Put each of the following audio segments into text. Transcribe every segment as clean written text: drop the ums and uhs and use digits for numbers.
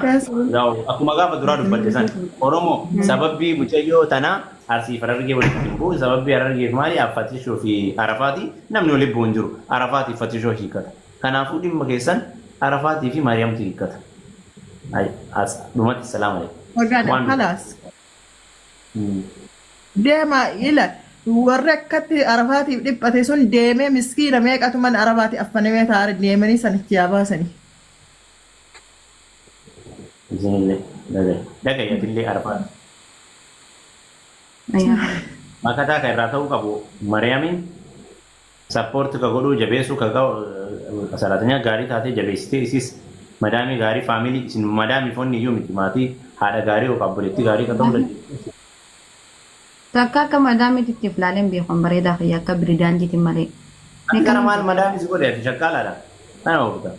Akkuma gaafa duraa dubbatte san Oromoo sababii mucayyoo tanaa asii Harargee walitti dhimbu sababii Harargeef maali affatishoo fi Arafaati namni walitti bu'u hin jiru. Arafaati affatishoo hiikkata. Kanaafuu dhimma keessan Arafaatii fi Maariyaamtu hiikkata. As dhumatti salaam alaikum. Khalaas. Deema ila warra akkatti Arafaatiif dhiphate sun deemee miskiina meeqatu man Arafaati affanamee taa'aa deemanii sanitti yaa baasanii. Isinillee dhagayatillee Arafaati. Makataa kan irraa ta'uu qabu Maariyaamiin sappoorti ka godhuu jabeessuu ka salaatinyaa gaarii taatee jabeessitee isis madaamii gaarii faamilii isin madaamii foonni iyyuu miti maatii haadha gaarii yookaan obboleettii gaarii kan ta'uu dandeessu. Takka akka madaamiitti filaaleen beekamu bareedaa fi akka biridaanjiitiin malee. Akkana maal madaamii si godheeti shakkaalaadha. Kana oofta.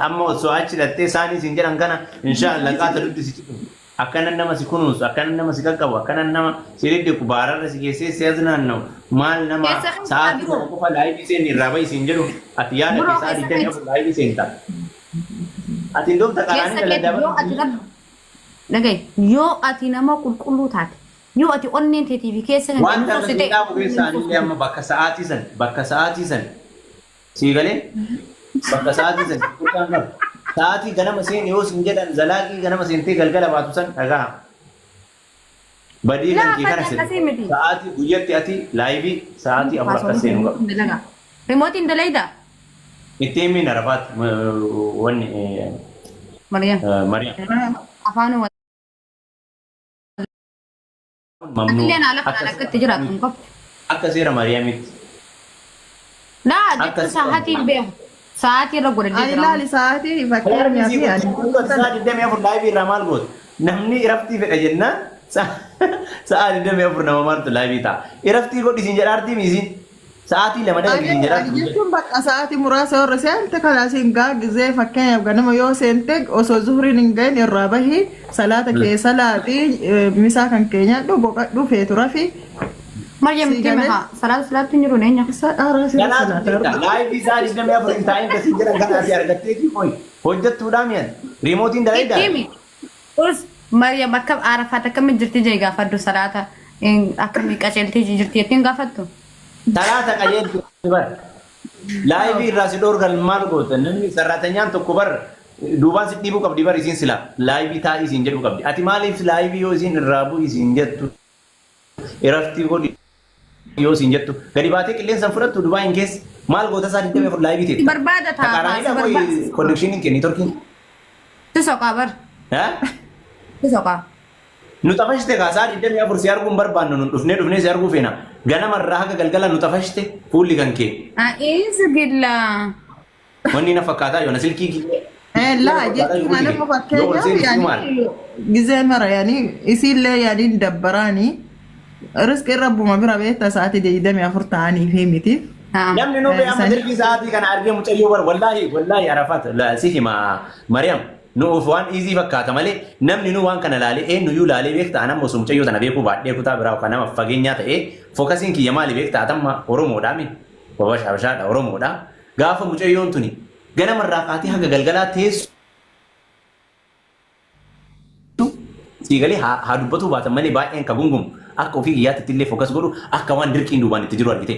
Amma osoo achi dhattee isaanii isin jedhan kana inshaallah qaata duddi si citu. Akkanan nama si kunuunsu, akkanan nama si qaqqabu, akkanan nama si dhidhiqu baararra si geessee si naanna'u. Maal nama sa'aatii tokko qofa laayivii seen irraa bahi isin jedhu ati yaada keessaa digdamii afur laayivii seenta. Ati doofta qaraanii dalagaa. Dhagaye yoo ati nama qulqulluu taate yoo ati onneen teetiifi keessa kan waan ta'e si dhaabu keessaanillee amma bakka sa'aatii san sii galee bakka sa'aatii san qulqullaan qabu. Sa'aatii ganama seen yoo sin jedhan zalaaqii ganama seentee galgala baatu san dhagaa. Badii kan kee kana sirrii. Sa'aatii guyyatti ati laayivii sa'aatii afur akka seenu qabu. Rimootiin dalayda. Ittiin miin Arafaat wanni Mariyaam. Afaan Illeen ala kanaan akkatti jiraatu hin qabu. Akka seera Mariyaamitti. Naa jechuun sa'aatiin beeku. Sa'aatii irra godhanii Ani laali sa'aatii fakkeenyaa fi ani. Sa'aatii digdamii afur laayivii irraa maal gootu? Namni iraftii fedha jennaan sa'aatii digdamii afur nama maaltu laayivii ta'a. Iraftii godhi isin jedhaartii miisiin. Sa'aatii lama dha isin jedhaartii. Jechuun bakka sa'aatii muraasa warra seente kanas hin gaagizee fakkeenyaaf ganama yoo seente osoo zuhuriin hin gahin irraa bahii salaata keessa laatii misaa kan keenya boqadhu feetu rafi. Maryam Timaha, salaatu hin jiru neenya. Laayivii isaa digdamii afur hin taa'in kasi jedhan kana ati argatteetii qoy. Hojjettuudhaa mi'an. Riimootiin dalagaa. Urs Maryam akka Arafaat akkamiin jirti jee gaafadhu salaata akkamii qaceeltee jirti jettiin gaafattu. Salaata qajeeltu bar. Laayivii irraa si dhoorgan maal goota namni sarratanyaan tokko bar duubaan si dhiibuu qabdi bar isiin sila laayivii taa'ii isiin jedhu qabdi. Ati maaliif laayivii yoo isiin irraa bu'u isiin jettu iraftii godhi. Yoo siin jettu gadi baatee qilleensaan fudhattu Dubaayin keessa maal goota isaa digdamii afur laayivii teetti. Barbaada ta'a. Taqaraaniidha mooyi konnekshiiniin kenni torkiin. Tisoqaa bar. Tisoqaa. Nu xafashite kaasaa digdamii afur si arguun barbaannu nu dhufnee si arguu feena ganamarraa haga galgala nu xafashite fuulli kan kee. Eessa gilla. Wanni na fakkaataa yoona silkii kee. Laa jechuun ana fakkeenyaaf yaani gizee mara yaani isiillee yaani dabbaraanii. Rizqi rabbuma bira beekta sa'aatii digdamii afur ta'anii fi miti. Namni nu beeyama dirqii sa'aatii kana argee mucayyoo bar wallaahi Arafaat si hima Mariyaam nuuf waan iizii fakkaata malee namni nu waan kana laalee eenyuyyuu laalee beekta anamma osoo mucayyoo tana beekuu baadhee kutaa biraa yookaan nama fageenyaa ta'ee fookasiin kiyya maali beekta atamma Oromoodhaa mi Habashaadha Oromoodhaa gaafa mucayyoon tuni ganamarraa kaatee haga galgalaa teessu. Siigalee haa dubbatu baatan malee baay'een ka gungumu akka ofii kiyyaatti illee fookas godhu akka waan dirqiin duubaan itti jiru argite.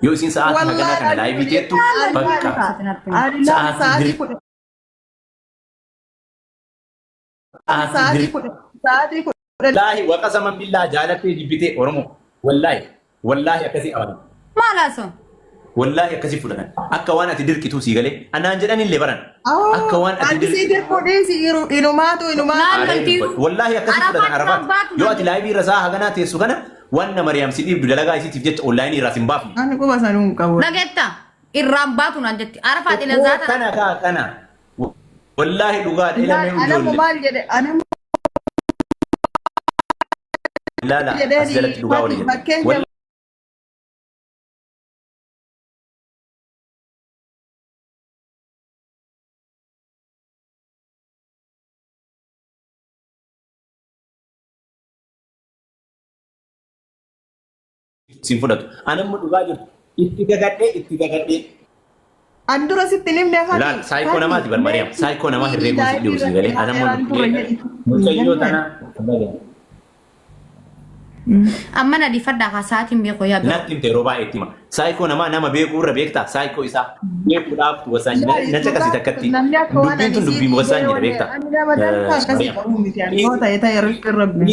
Yoo isin sa'aatii haganaa kana laayivii teettu bakka sa'aatii wallaahi waqasaman billaa jaalattee jibbitee Oromoo wallaahi akkasii qaban. Maalaasoo. Wallaahi akkasii fudhatan akka waan ati dirqitu sii galee anaan jedhanillee baran akka waan ati dirqitu inumaatu wallaahi akkasii fudhatan Arafaat yoo ati laayivii irra saa haganaa teessu kana waan na Mariyaam si dhiibdu dalagaa isiitiif jecha onlaayinii irraa sin baafne. Ani quba sanuu hin qabu. Dhagetta irraan baatu naan jetti Arafaat ila zaata. Kana wallaahi dhugaadha ilamee ijoollee. Anamu maal jedhe anamu. Laala as jalatti dhugaa walii jedhe. Sin fudhatu. Anamma dhugaa jirtu itti gagadhee. Andura sitti nimne afaan. Laal saayikoo namaati bar Mariam saayikoo namaa herreeguu si dhibu si galee ana mucayyoo tana amma na di fadda ka saatiin beekoo yaa natti himte yeroo baay'eetti hima saayikoo nama beekuu irra beektaa saayikoo isaa beekuudhaaf wasaan na caqasi takkatti dubbiin tun dubbii wasaan jira beektaa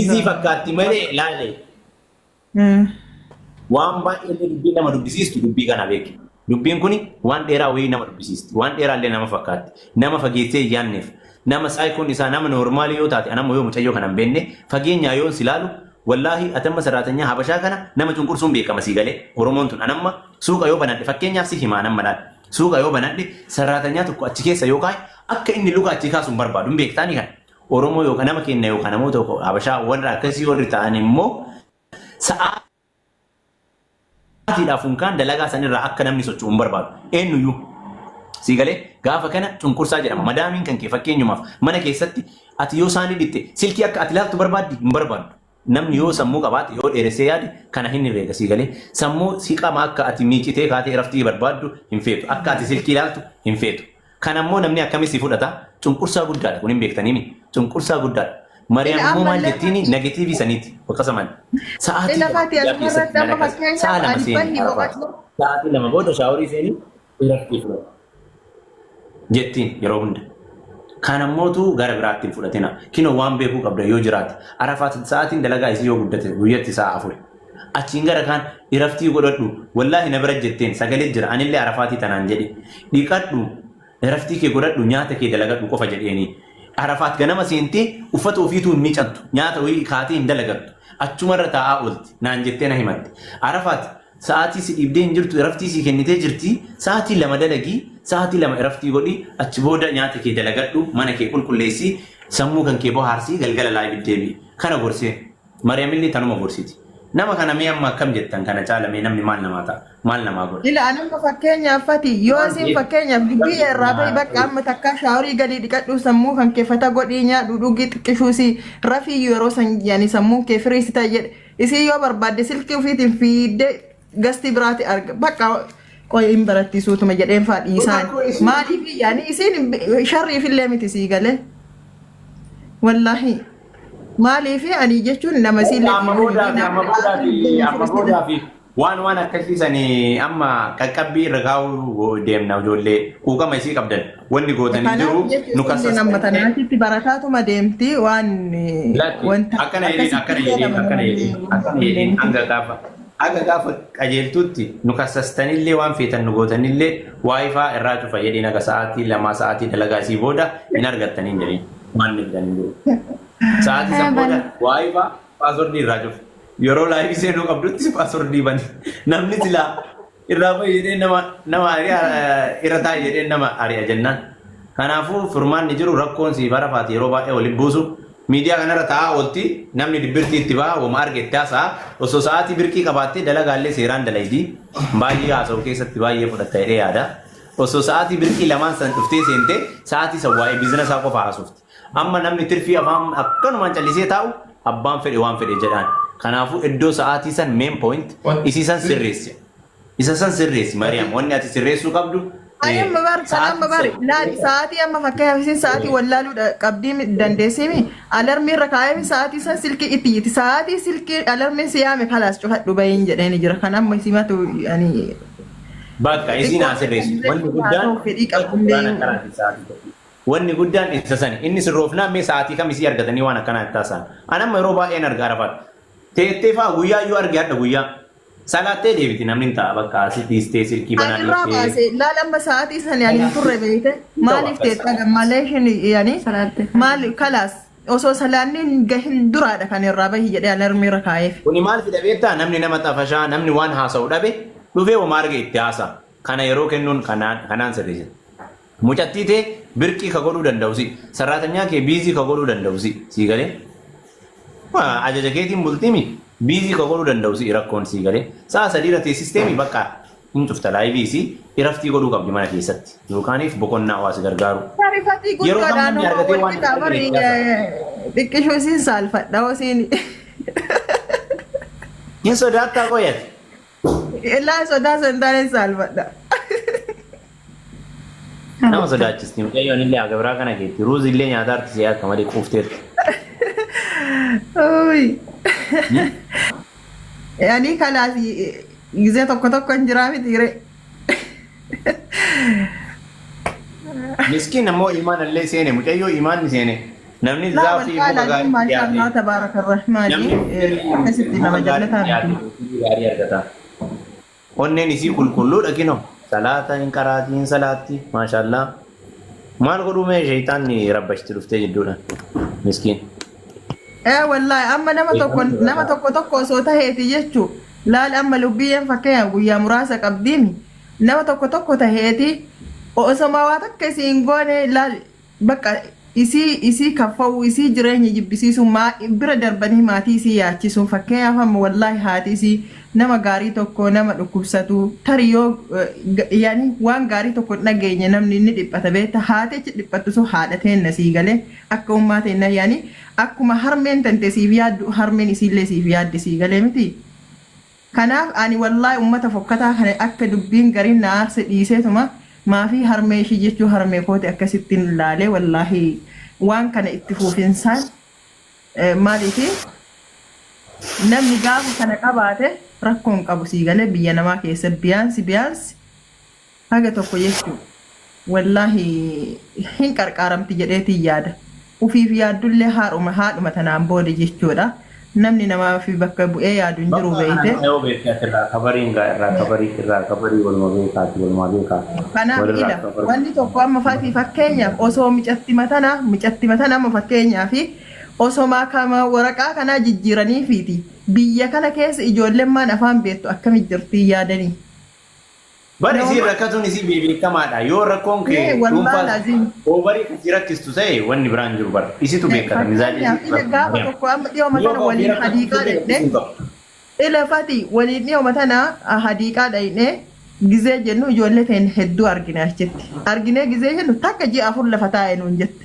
izii fakkaatti malee laale waan baay'ee dubbii nama dubbisiistu dubbii kana beeki dubbiin kuni waan dheeraa wayii nama dubbisiisti waan dheeraallee nama fakkaatti nama fageessee yaanneef nama saayikoon isaa nama noormaalii yoo taate anammoo yoo mucayyoo kana hin beekne fageenyaa yoo silaalu wallahi atamma saraatanyaa habashaa kana nama cunqursuun beekama sii galee oromoon tun anamma suuqa yoo banadhe fakkeenyaaf si himaa nama laal suuqa yoo banadhe saraatanyaa tokko achi keessa yoo kaa'e akka inni luka achi kaasu hin barbaadu hin beektaani kan oromoo yookaan nama kenna yookaan namoota habashaa warra akkasii warri ta'an immoo sa'aatiidhaaf hunkaan dalagaa sanirraa akka namni socho'u hin barbaadu eenyuyyuu sii galee gaafa kana cunqursaa jedhama madaamiin kan kee fakkeenyumaaf mana keessatti ati yoo saanii dhitte silkii akka ati laaltu barbaaddi hin barbaadu namni yoo sammuu qabaate yoo dheeressee yaade kana hin herreega sii galee sammuu si qama akka ati miicitee kaatee raftii barbaaddu hin feetu akka ati silkii ilaaltu hin feetu kan ammoo namni akkamitti fudhata cunqursaa guddaadha kun hin beektaniimi cunqursaa guddaadha Mariam immoo maal jettiini negatiivii saniiti bakkasaman sa'aatii lama booda shaaworii seenii raftii fudhata jettiin yeroo hunda kan ammootu gara biraatti fudhatina kino waan beekuu qabda yoo jiraate arafaat sa'aatiin dalagaa isii yoo guddate guyyatti sa'a 4 achiin gara kaan iraftii godhadhu wallaahi na bira jetteen sagalee jira anillee arafaatii tanaan jedhe dhiqadhu iraftii kee godhadhu nyaata kee dalagadhu qofa jedheeni arafaat ganama seentee uffata ofiituu hin miicantu nyaata wayii kaatee hin dalagattu achumarra taa'aa oolti naan jettee na himatte arafaat sa'aatii si dhiibdee hin jirtu iraftii si kennitee jirti sa'aatii 2 dalagii sa'aatii 2 iraftii godhi achi booda nyaata kee dalagadhu mana kee qulqulleessi sammuu kan kee bohaarsii galgala laa ibiddeebi kana gorsee Mariamillee tanuma gorsiti nama kana mee amma akkam jettan kana caalamee namni maal namaa ta'a maal namaa godha ila anuma fakkeenyaaf fati yoo isin fakkeenyaaf dubbii irraa bahi bakka amma takka shaaworii gadi dhiqadhu sammuu kan kee fata godhii nyaadhu dhugii xiqqishuusi rafii yeroo san yaani sammuu kee firiisi ta'e jedhe isii yoo barbaadde silkii ofiitiin fiidde gasti biraati arga bakka qoy hin barattiisuutuma jedheen faadhiisaan maaliif yaani isin sharriifillee miti sii galee wallaahi maaliif ani jechuun nama siillee amma boodaa fi waan akkasiisanii amma qaqqabbii irra kaa'uu deemna ijoollee quuqama isii qabdan wanni gootanii jiru nu kassas nama tanaatitti barataatuma deemti waan wanta akkana jedheen aga gaafa qajeeltutti nu kassastanillee waan feetan nu gootanillee waayifaa irraa cufa jedheen aga sa'aatii 2 sa'aatii dalagaa isii booda hin argattaniin jedheen waan nibdanii jiru sa'aatii san booda waayifaa paaswordii irraa cufa yeroo laayifii seenuu qabdutti paaswordii bani namni silaa irraa fa'i jedheen nama irra taa'e jedheen nama ari'a jennaan kanaafuu furmaanni jiru rakkoon sii barafaati yeroo baay'ee waliin buusu miidiyaa kanarra taa'aa oolti namni dibbirtii itti ba'a wama argetti haasa'a osoo sa'aatii birqii qabaattee dalagaallee seeraan dalaydii baay'ee haasa'u keessatti baay'ee fudhatta jedhee yaada osoo sa'aatii birqii lamaan san dhuftee seentee sa'aatii san waa'ee biizinesaa qofa haasofti amma namni tirfii afaan akkanumaan callisee taa'u abbaan fedhe waan fedhe jedhaan kanaafuu iddoo sa'aatii san main point isii san sirreessi isa san sirreessi Mariam wanni ati sirreessuu qabdu Amma bari laali sa'aatii amma fakkeenyaaf isin sa'aatii wallaaluu qabdii dandeessimi alarmii irra kaa'ee sa'aatii san silkii itti yiti sa'aatii silkii alarmiin si yaame kalaas cufadhu bahin jedheen jira kan amma isimatu ani bakka isin asirreessu wanni guddaan isa sani inni sirroofnaa mee sa'aatii kam isii argatanii waan akkanaa itti taasisan anamma yeroo baay'een argaa rafaat teettee fa'aa guyyaa iyyuu arge hadda guyyaa Salaatee deebiti namni ta'a bakka asitti istee silkii banaan dhuftee. Laalama sa'aatii sana yaani turre beekte maaliif teetta gammalee yaani maali kalaas osoo salaanni gahin duraadha kan irraa bahi jedhee alarmii irra kaa'eef. Kuni maal fida beektaa namni nama xafashaa namni waan haasa'u dhabe dhufee waan arge itti haasa kana yeroo kennuun kanaan sirreessa. Mucattii ta'e birqii ka godhuu danda'usi sarraatanyaa kee biizii ka godhuu danda'usi sii galee ajaja keetiin bultimi. Biizii ka godhuu danda'usi rakkoon sii galee sa'a sadii irratti siisteemii bakka hin cufta laayivii iraftii godhuu qabdi mana keessatti yookaaniif boqonnaa hawaasa gargaaru. Yeroo namni argatee waan xiqqishuu isiin saalfadha osiin. Hin sodaattaa qoyate. Illaa sodaa santaaneen saalfadha. Nama sodaachisti mucayyoon illee agabraa kana keetti ruuzi illee nyaataarti si'aa akka malee quufteerti. Uy. Yani kalaas gisee tokko hin jiraa miti ree. Miskiin ammoo imaan illee seene mucayyoo imaan ni seene. Namni لا zaafii muka والله gaarii ما شاء الله تبارك الرحمن كسبتي لما جلتها gaarii argata. Onneen isii qulqulluudha kinoo. Salaata hin qaraatiin salaatti maashaallah. Maal godhuu mee sheeyxaanni rabbashti dhuftee jidduudha. Miskiin. والله أما نما تكو صوتا هيتي يجو لا أما لبيا فكيا ويا مراسة قبديمي نما تكو تهيتي وأسماواتك كسينغوني لا بقى isi kaffawu isi jireenya jibbisiisu bira darbanii maatii isii yaachisu fakkeenyaaf wallahi haati isii nama gaarii tokko nama dhukkubsatu tariyoo yaani waan gaarii tokko dhageenya namni inni dhiphata beekta haatichi dhiphattu sun haadha teenna sii galee akka ummaa teenna yaani akkuma harmeen tante siif yaaddu harmeen isiillee siif yaaddi sii galee miti. Kanaaf ani wallahi ummata fokkataa kana akka dubbiin gariin na aarse dhiiseetuma maafi harmee ishii jechuu harmee kooti akkasittiin ilaalee wallahi waan kana itti fuufinsaan maaliifi namni gaafa kana qabaate rakkoon qabu sii galee biyya namaa keessa biyaansi haga tokko jechuu wallahi hin qarqaaramti jedheetiin yaada ufiif yaaddullee haadhuma tanaan booda jechuudha. Namni namaa fi bakka bu'ee yaadu hin jiru beeyte. Yoo beekte irraa kabarii walumaa beekaa. Kanaaf ila wanti tokko amma fakkeenyaaf osoo micatti matana amma fakkeenyaaf osoo maakama waraqaa kanaa jijjiiranii fiiti biyya kana keessa ijoolleen maan afaan beektu akkamitti jirti yaadanii. Bari isii rakkatuun isii beekamaadha. Yoo rakkoon kee dhuunfaa oobarii kasii rakkistu ta'e wanni biraan jiru bara. Isitu beekata mizaajii. Gaafa tokko amma dhiyoo matana waliin hadiiqaa dhaqne ilafati waliin dhiyoo matana hadiiqaa dhaqne gizee jennu ijoollee ta'een hedduu argina achitti. Arginee gizee jennu takka ji'a afur lafa taa'e nuun jette.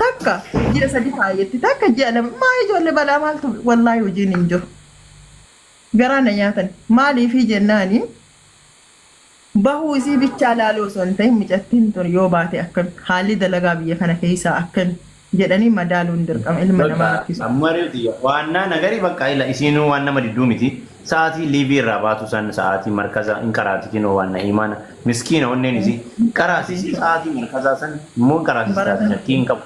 Takka ji'a sadi taa'etti takka ji'a lama maa ijoollee balaa maaltu wallaahi hojiin hin jiru. Garaa na nyaatan maaliifii jennaanii. Bahuu isii bichaa laaluu osoo hin ta'in micattiin tun yoo baate akkam haalli dalagaa biyya kana keessaa akkam jedhanii madaaluun dirqama ilma namaa rakkisu. Ammariiti waannaa nagarii bakka ila isiinuu waan nama didduu miti sa'aatii liivii irraa baatu san sa'aatii markaza hin qaraati kinoo waan imaana miskiina onneen isii qaraasi sa'aatii markazaa san immoo qaraasi shakkii hin qabu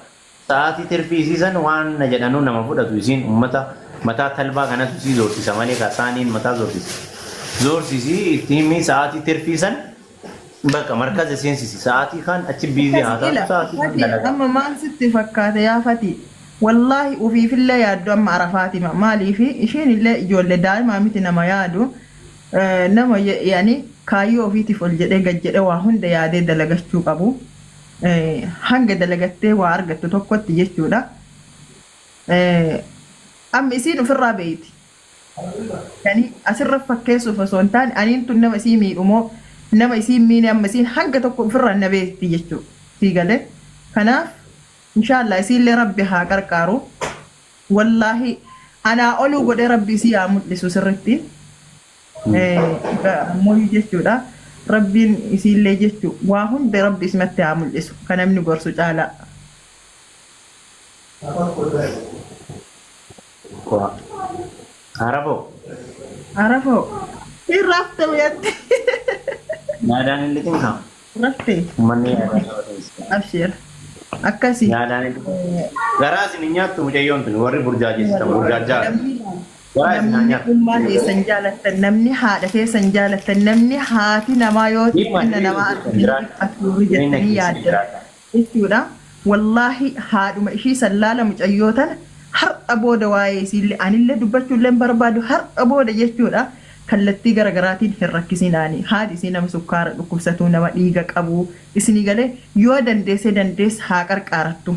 sa'aatii tirfiisii san waan na jedhanuu nama fudhatu isiin ummata mataa talbaa kanas isii zoorsisa malee kaasaaniin mataa zoorsisa. Zoorsisi ittiin sa'aatii tirfiisan bakka markaza seensisi sa'aatii kan achi biizii haa ta'u sa'aatii kan dalagaa. Amma maal sitti fakkaate yaafati wallaahi ufiifillee yaaddu amma arafaati maaliifi ishiin illee ijoollee daa'imaa miti nama yaadu nama yaani kaayyoo ofiitiif ol jedhee gad jedhee waa hunda yaadee dalagachuu qabu hanga dalagattee waa argattu tokkotti jechuudha. Amma isiin ofirraa beeyti. Yani asirra fakkeessuuf osoo hin taane aniin tun nama isii miidhumoo nama isii miine amma isiin hanga tokko ofirraa na beekti jechuudha. Sii galee kanaaf inshaallah isiillee rabbi haa qarqaaru wallaahi anaa oluu godhee rabbi isii haa mul'isu sirritti mooyii jechuudha. Rabbiin isiillee jechuu waa hunda rabbi ismatti haa mul'isu kan namni gorsu caalaa. Arafo. Irrafte wiyatti. Yaadaan illee tinka. Rafte. Manni yaadaan. Abshir. Akkasi. Yaadaan illee. Garaa isin nyaattu mucayyoon tun warri burjaajessan burjaajaa. Namni ummaa keessan jaalattan namni haadha keessan jaalattan namni haati namaa yoo ta'e namaa atuurri jettanii yaaddan jechuudha. Wallaahi haadhuma ishii sallaala mucayyoo tana. Har'a booda waa'ee isiillee anillee dubbachuullee barbaadu har'a booda jechuudha kallattii garaagaraatiin hin rakkisinaani haadhi isii nama sukkaara dhukkubsatu nama dhiiga qabu isinii galee yoo dandeesse haa qarqaarattu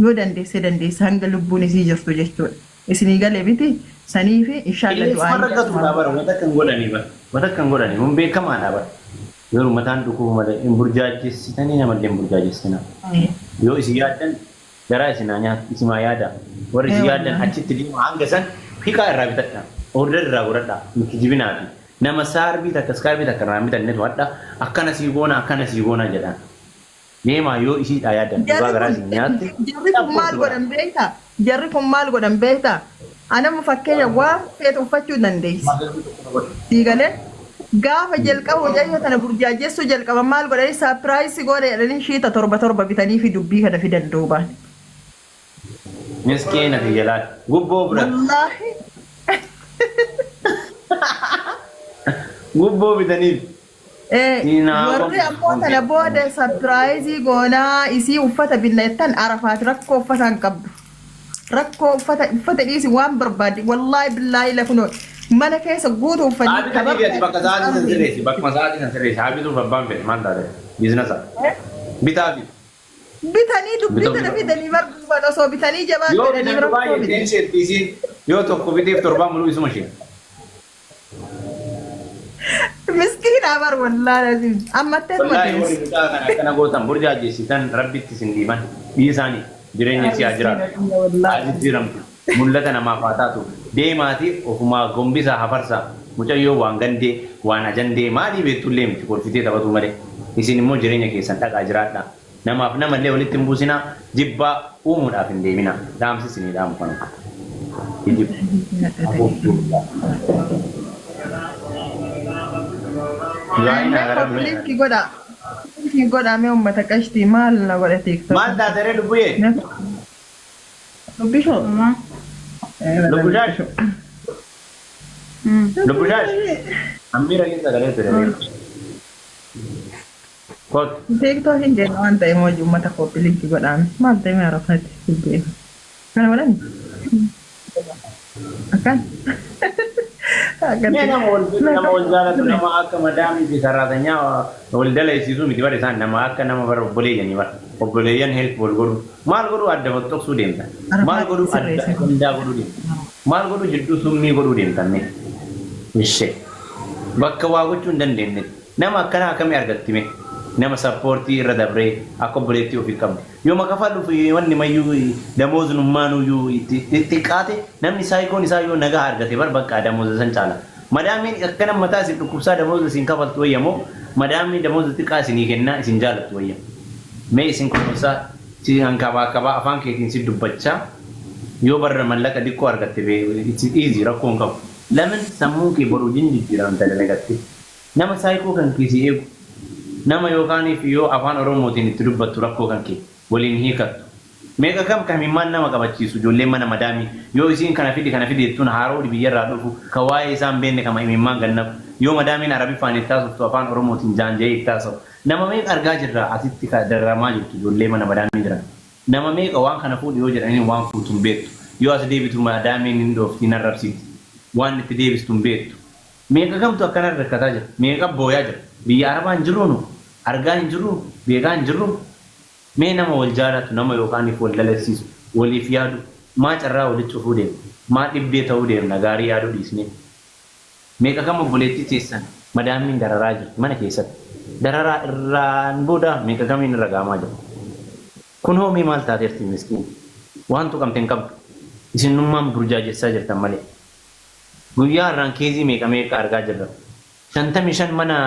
yoo dandeesse hanga lubbuun isii jirtu jechuudha isinii galee miti sanii fi inshaallah du'aa wanta kan godhanii mun beekamaadha bara yoo mataan dhukkubu malee hin burjaajessitanii namallee hin burjaajessina yoo isin yaaddan garaa isinaa nyaata isimaa yaada warri isin yaaddan achitti deema hanga san hiikaa irraa bitadha order irraa godhadha miti jibinaati nama saarbii takka iskaarbii takka irraa bitannetu hadha akkana sii goona jedhaan deemaa yoo ishiidha yaadan dhugaa garaa isin nyaatte jarri kun maal godhan beektaa? Jarri kun maal godhan beektaa? Anama fakkeenya waa feetu uffachuu dandeessi. Diigalee gaafa jalqabu jayyo tana burjaajessu jalqaba maal godhanii saapiraayisii godhe jedhanii shiita torba bitanii fi dubbii kana fidan duubaan. miskiina tiyyalaan gubboo bira Wallaahi. gubboo bitaniif Warri ammoo tana booda saapiraayizii goonaa isii uffata binnettan arafaat rakkoo uffata hin qabdu. Rakkoo uffata dhiisi waan barbaadde wallaahi billaahi lafunoo mana keessa guutu uffanni Abi bakka sa'aatii san sirreessi bakkuma sa'aatii san sirreessi haa bituuf abbaan fedhe maal taate biizinasa bitaa fi bitanii dubbii tana fidanii barbaadu osoo bitanii jabaa yoo fedhanii bitan rakkoo baay'ee fide. teenseetti isiin yoo tokko biteef torbaan muluu isuma ishee Miskiina bar wallaahi ammattee wallaahi tumatees. warri bitaa kana akkana gootan burjaajessitan rabbitti sin dhiiban dhiisaanii jireenya isii haa jiraatu haa jijjiiramtu mul'ata namaaf haa taatu deemaati ofumaa gombisaa hafarsaa mucayyoo waan gandee waan ajandee maalii beektullee miti kolfitee taphatu malee isin immoo jireenya keessan dhaqaa jiraadha namaaf namallee walitti hin buusinaa jibbaa uumuudhaaf hin deemina dhaamsi isinii dhaamu kana. Linki godha. Linki godha mee uummata qashtii maal na godhe TikTok. Maal taateree lubbuyee? Dubbisoo. Lubbishaash? Lubbishaash? Ammiira keessa galee ture. Kot. TikTok hin jennu waan ta'e moo uummata kooppi linki godhaan maal ta'e mee arafatti dubbee. Kana godhani? Akkan. Mee nama wal jaalatu nama akka madaamii fi saraatanyaa wal dalaisiisuu miti bara isaan nama akka nama bara obboleeyyanii bara obboleeyyan help wal godhu maal godhu adda baqxoqsuu deemtan maal godhu adda hundaa godhuu deemtan maal godhu jidduu summii godhuu deemtan mee ishee bakka waa gochuu hin dandeenye nama akkanaa akkamii argattime nama sappoortii irra dabree akka obboleettii ofii qabdi yoo makafalluuf wanni mayyuu damoozummaanuu xiqqaate namni saayikoon isaa yoo nagaa argate bar bakka damooza san caala madaamiin akkana mataa isin dhukkubsaa damooza isin kafaltu wayyamoo madaamiin damooza xiqqaa isinii kennaa isin jaalattu wayya mee isin kunuunsaa si hanqabaa afaan keetiin si dubbachaa yoo barra mallaqa xiqqoo argatte izi rakkoo hin qabu lamin sammuun kee boduu jijjiiramta dalagatte nama saayikoo kan kiisii eegu nama yookaaniif yoo afaan oromootiin itti dubbattu rakkoo kan kee waliin hiikattu meeqa kam kamimmaan nama qabachiisu ijoolleen mana madaamii yoo isiin kana fidi jettuun haaroo biyyarraa dhufu ka waa'ee isaan beenne kama imimmaan gannafu yoo madaamiin arabiffaan itti taasiftu afaan oromootiin jaanjee itti taasawu nama meeqa argaa jirra asitti dararamaa jirtu ijoollee mana madaamii jiran nama meeqa waan kana fuudhi yoo jedhanii waan fuutuun beektu yoo as deebitu madaamiin hin dhooftiin arrabsiiti waan itti deebistuun beektu meeqa kamtu akkana rakkataa jira meeqa booyaa jira biyya arabaa hin jirruunu argaa hin jirru beekaa hin jirru mee nama wal jaalatu nama yookaaniif wal dalasiisu waliif yaadu maa carraa walitti cufuu deemu maa dhibbee ta'uu deemna gaarii yaaduu dhiisnee meeqa kam obboleettii teessan madaamiin dararaa jirti mana keessatti dararaa irraan booda meeqa kamiin irra gaamaa jira kun hoomii maal taateerti miskiin waan tuqamte hin qabdu isinnummaan burjaajessaa jirtan malee guyyaa irraan keezii meeqa argaa jirra 55 mana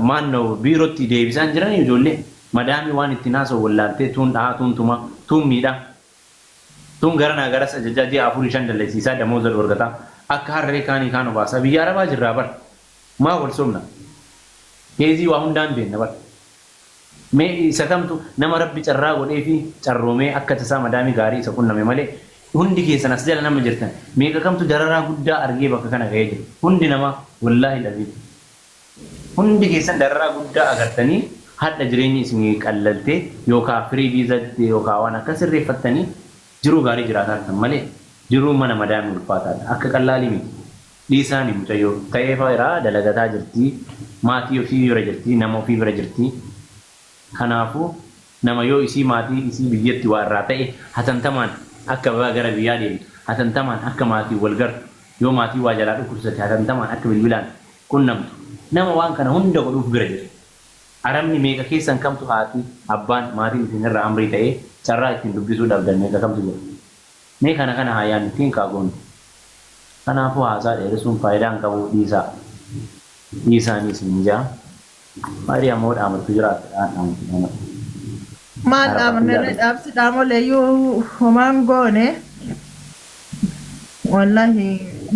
maannoo biirootti deebisaan jiran ijoollee madaami waan itti naasoo wallaaltee tuun dhahaa tuun tuma tuun miidhaa tuun garanaa garas ajajaa ji'a 4-5 dallaysiisaa damooza dorgataa akka harree kaanii kaan obaasaa biyya arabaa jirraa bara maa wal somna keezii waa hundaan beenna bara mee isa kamtu nama rabbi carraa godhee fi carroomee akka tasaa madaami gaarii isa qunname malee hundi keessan as jala nama jirtan meeqa kamtu dararaa guddaa argee bakka kana ga'ee jiru hundi nama wallaahi dhabii hundi keessan dararaa guddaa agartanii hadda jireenyi isin qallaltee yookaan firii viizatti yookaan waan akka sirreeffattanii jiruu gaarii jiraataa malee jiruu mana madaami ulfaataadha akka qallaalii miti dhiisaanii mucayyoo ta'ee fa'aa dalagataa jirti maatii ofii bira jirti nama ofii bira jirti kanaafuu nama yoo isii maatii isii biyyatti waa irraa ta'e hatantamaan akka gara biyyaa deemtu hatantamaan akka maatii wal gartu yoo maatii waa jalaa dhukkubsate hatantamaan akka bilbilaan qunnamtu nama waan kana hunda godhuuf bira jira aramni meeqa keessan kamtu haati abbaan maatiin isinirra amrii ta'ee carraa ittiin dubbisuu dhabdan meeqa kamtu jira mee kana haayaan ittiin kaagoon kanaafuu haasaa dheerisuun faayidaan qabu dhiisaanii isin jaa maariyaa moo dhaamattu jiraata dhaamatu maal dhaabnee dhaabsi dhaamolee yoo homaan goone wallahi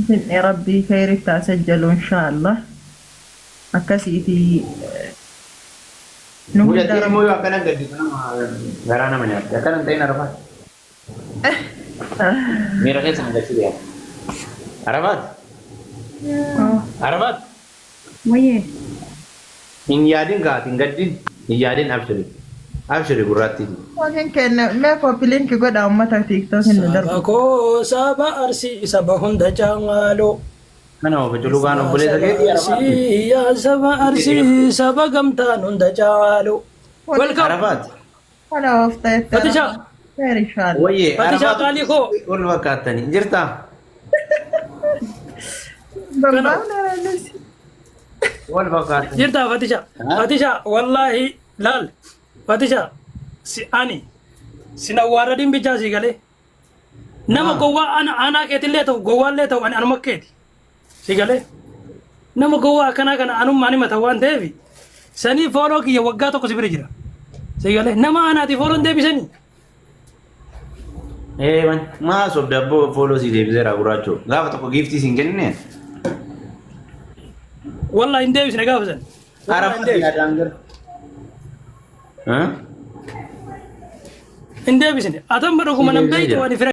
finne rabbii khayrii taasajjalu inshaallah akkasiiti nu Mudattiin immoo yoo akkana gaddisu nama garaa nama nyaatti. Akkana hin ta'in Arafaat. Miira keessa na galchuu deema. Arafaat. Arafaat. Wayyee. Hin yaadin gaati hin gaddin hin yaadin abshiri. Abshiri gurraatti. Wakin kenna mee koppiliinki godha uummata TikTok hin darbu. Saba koo saba arsii saba hunda caaloo. Kana ofi culugaan obboleessa keetii Arafaat. Yaa saba arsii saba gamtaan hunda caaloo. Welcome. Arafaat. Kana of ta'e. Fatisha. Khayrii inshaallah. Wayyee Fatisha Arafaat. qaalii koo. Ol fakkaattanii jirtaa? Barbaadaan Wal fakkaatan. Jirta Fatisha. Fatisha wallahi laal. Fatisha si ani sina waradin bija si gale. Nama gowwa ana keetillee ta'u gowwaallee ta'u ani anuma keeti. Si gale. Nama gowwa kana anuma ani mata waan ta'eef sanii fooloo kiyya waggaa tokko si bira jira. Si gale. Nama anaati fooloon deebisanii. Man maa sob dabboo fooloo si deebiseera gurraachoo. Gaafa tokko giiftii siin kennine. Wallahi hin deebisne gaafa san. Arafaat yaadaan gara. Hin deebisne. Atan badhuguma nan beeytu ani fira